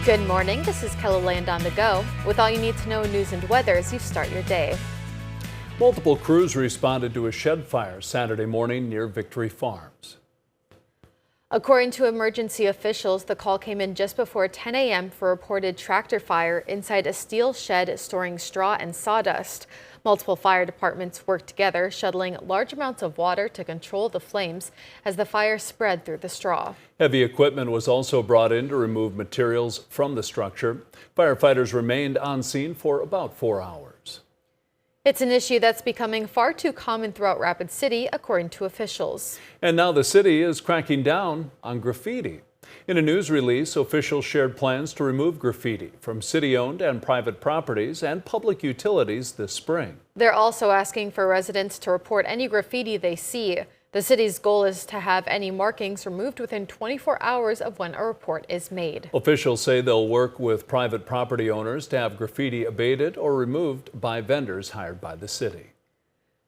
Good morning, this is Land on the Go. With all you need to know news and weather as you start your day. Multiple crews responded to a shed fire Saturday morning near Victory Farms. According to emergency officials, the call came in just before 10 a.m. for a reported tractor fire inside a steel shed storing straw and sawdust. Multiple fire departments worked together, shuttling large amounts of water to control the flames as the fire spread through the straw. Heavy equipment was also brought in to remove materials from the structure. Firefighters remained on scene for about 4 hours. It's an issue that's becoming far too common throughout Rapid City, according to officials. And now the city is cracking down on graffiti. In a news release, officials shared plans to remove graffiti from city-owned and private properties and public utilities this spring. They're also asking for residents to report any graffiti they see. The city's goal is to have any markings removed within 24 hours of when a report is made. Officials say they'll work with private property owners to have graffiti abated or removed by vendors hired by the city.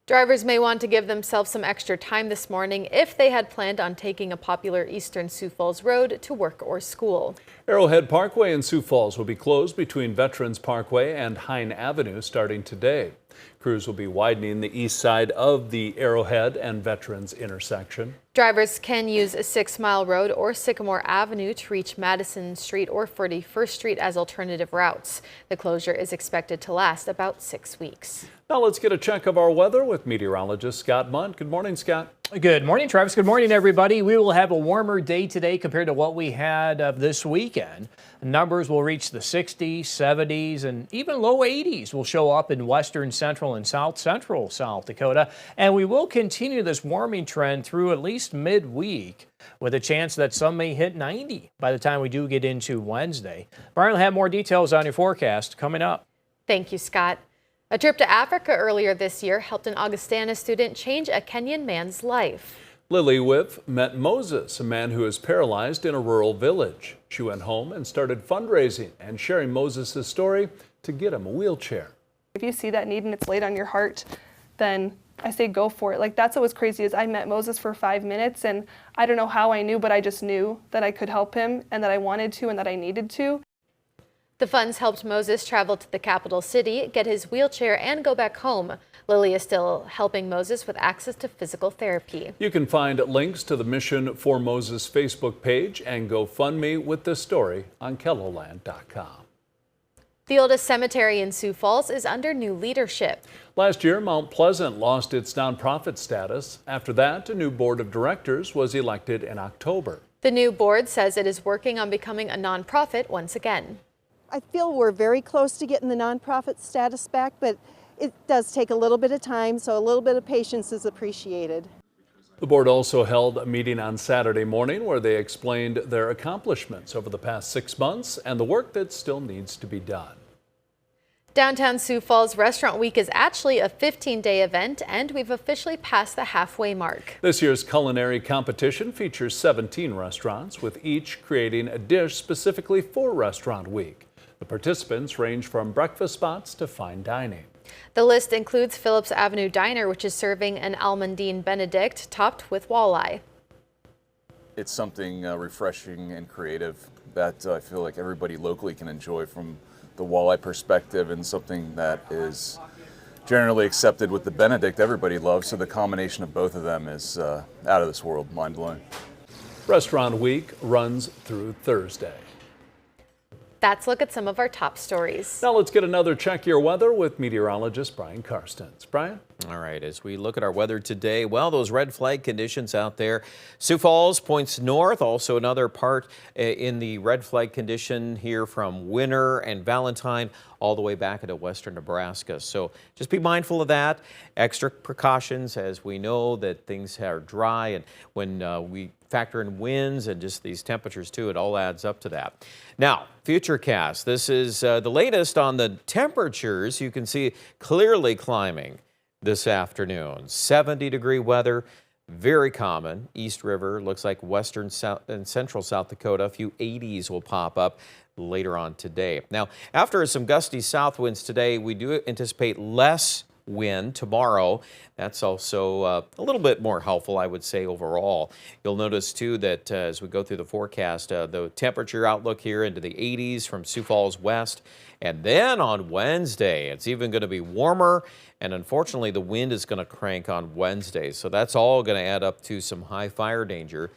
Drivers may want to give themselves some extra time this morning if they had planned on taking a popular eastern Sioux Falls road to work or school. Arrowhead Parkway in Sioux Falls will be closed between Veterans Parkway and Hine Avenue starting today. Crews will be widening the east side of the Arrowhead and Veterans intersection. Drivers can use a 6-mile road or Sycamore Avenue to reach Madison Street or 41st Street as alternative routes. The closure is expected to last about 6 weeks. Now let's get a check of our weather with meteorologist Scott Mundt. Good morning, Scott. Good morning, Travis. Good morning, everybody. We will have a warmer day today compared to what we had this weekend. Numbers will reach the 60s, 70s, and even low 80s will show up in western, central, and south central South Dakota. And we will continue this warming trend through at least midweek, with a chance that some may hit 90 by the time we do get into Wednesday. Brian will have more details on your forecast coming up. Thank you, Scott. A trip to Africa earlier this year helped an Augustana student change a Kenyan man's life. Lily Whiff met Moses, a man who is paralyzed in a rural village. She went home and started fundraising and sharing Moses' story to get him a wheelchair. If you see that need and it's laid on your heart, then I say go for it. Like, that's what was crazy is I met Moses for 5 minutes, and I don't know how I knew, but I just knew that I could help him and that I wanted to and that I needed to. The funds helped Moses travel to the capital city, get his wheelchair, and go back home. Lily is still helping Moses with access to physical therapy. You can find links to the Mission for Moses Facebook page and GoFundMe with this story on KELOLAND.com. The oldest cemetery in Sioux Falls is under new leadership. Last year, Mount Pleasant lost its nonprofit status. After that, a new board of directors was elected in October. The new board says it is working on becoming a nonprofit once again. I feel we're very close to getting the nonprofit status back, but it does take a little bit of time, so a little bit of patience is appreciated. The board also held a meeting on Saturday morning where they explained their accomplishments over the past 6 months and the work that still needs to be done. Downtown Sioux Falls Restaurant Week is actually a 15-day event, and we've officially passed the halfway mark. This year's culinary competition features 17 restaurants, with each creating a dish specifically for Restaurant Week. The participants range from breakfast spots to fine dining. The list includes Phillips Avenue Diner, which is serving an almondine Benedict topped with walleye. It's something refreshing and creative that I feel like everybody locally can enjoy from the walleye perspective, and something that is generally accepted with the Benedict everybody loves. So the combination of both of them is out of this world, mind-blowing. Restaurant Week runs through Thursday. That's a look at some of our top stories. Now let's get another check your weather with meteorologist Brian Karstens. Brian? All right, as we look at our weather today, well, those red flag conditions out there. Sioux Falls points north, also another part in the red flag condition here from Winter and Valentine all the way back into western Nebraska. So just be mindful of that. Extra precautions as we know that things are dry, and when we factor in winds and just these temperatures too, it all adds up to that. Now, Futurecast. This is the latest on the temperatures. You can see clearly climbing this afternoon. 70-degree weather, very common. East River looks like western South and central South Dakota. A few 80s will pop up later on today. Now, after some gusty south winds today, we do anticipate less wind tomorrow. That's also a little bit more helpful, I would say, overall. You'll notice, too, that as we go through the forecast, the temperature outlook here into the 80s from Sioux Falls west. And then on Wednesday, it's even going to be warmer. And unfortunately, the wind is going to crank on Wednesday. So that's all going to add up to some high fire danger.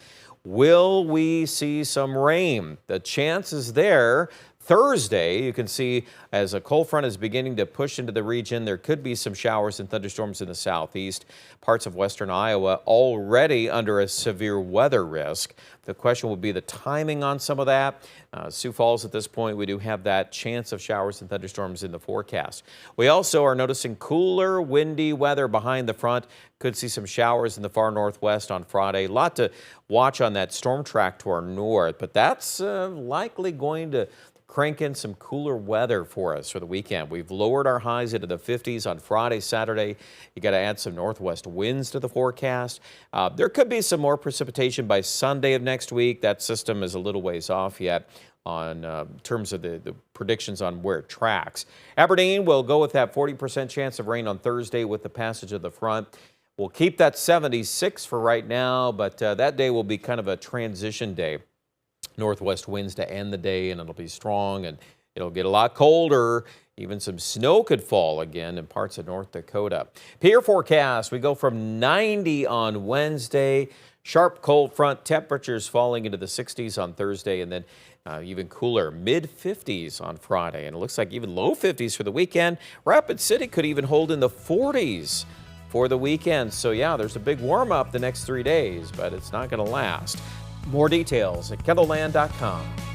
Will we see some rain? The chance is there. Thursday, you can see as a cold front is beginning to push into the region, there could be some showers and thunderstorms in the southeast. Parts of western Iowa already under a severe weather risk. The question will be the timing on some of that. Sioux Falls at this point, we do have that chance of showers and thunderstorms in the forecast. We also are noticing cooler, windy weather behind the front. Could see some showers in the far northwest on Friday. A lot to watch on that storm track to our north, but that's likely going to crank in some cooler weather for us for the weekend. We've lowered our highs into the 50s on Friday, Saturday. You got to add some northwest winds to the forecast. There could be some more precipitation by Sunday of next week. That system is a little ways off yet on terms of the predictions on where it tracks. Aberdeen will go with that 40% chance of rain on Thursday with the passage of the front. We'll keep that 76 for right now, but that day will be kind of a transition day. Northwest winds to end the day, and it'll be strong, and it'll get a lot colder. Even some snow could fall again in parts of North Dakota. Pier forecast, we go from 90 on Wednesday. Sharp cold front, temperatures falling into the 60s on Thursday, and then even cooler, mid-50s on Friday. And it looks like even low 50s for the weekend. Rapid City could even hold in the 40s for the weekend. So yeah, there's a big warm-up the next 3 days, but it's not going to last. More details at KENDLLAND.com.